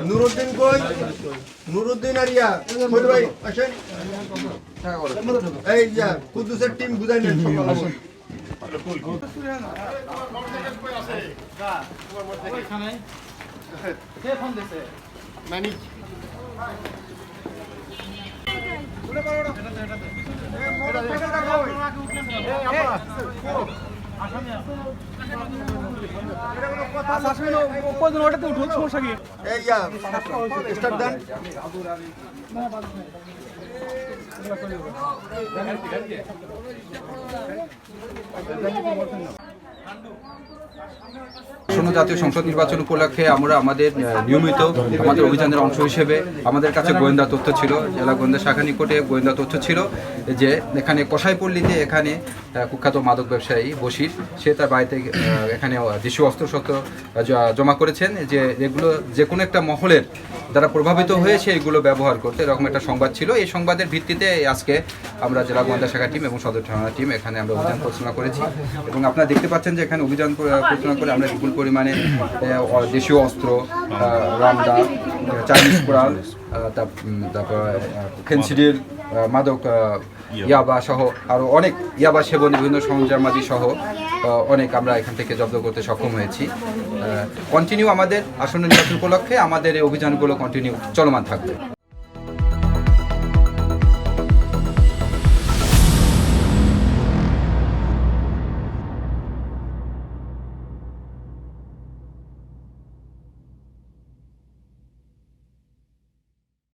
নুরুদ্দিন কই? নুরুদ্দিন আর ইয়া কই ভাই আসেন। এই যা কুদ্দুসের টিম বুঝাই নেন সকাল আসেন। মানিক আসন্ন জাতীয় সংসদ নির্বাচন উপলক্ষে আমরা আমাদের নিয়মিত আমাদের অভিযানের অংশ হিসেবে আমাদের কাছে গোয়েন্দা তথ্য ছিল, জেলা গোয়েন্দা শাখা নিকটে গোয়েন্দা তথ্য ছিল যে এখানে কসাইপল্লীতে এখানে কুখ্যাত মাদক ব্যবসায়ী বশির সে তার বাড়িতে এখানে দেশীয় অস্ত্রশস্ত্র জমা করেছেন, যে এগুলো যে কোনো একটা মহলের দ্বারা প্রভাবিত হয়ে সে এগুলো ব্যবহার করতে, এরকম একটা সংবাদ ছিল। এই সংবাদের ভিত্তিতে আজকে আমরা জেলা গোয়েন্দা শাখা টিম এবং সদর থানা টিম এখানে আমরা অভিযান পরিচালনা করেছি এবং আপনারা দেখতে পাচ্ছেন যে এখানে অভিযান পরিচালনা করে আমরা বিপুল পরিমাণে দেশীয় অস্ত্র, রামদা, চাইনিজ কোরাল, তারপর ফেন্সিডিল, মাদক ইয়াবা সহ আরও অনেক ইয়াবা সেবন বিভিন্ন সরঞ্জামাদি সহ অনেক আমরা এখান থেকে জব্দ করতে সক্ষম হয়েছি। কন্টিনিউ আমাদের আসন্ন নির্বাচন উপলক্ষে আমাদের এই অভিযানগুলো কন্টিনিউ চলমান থাকবে।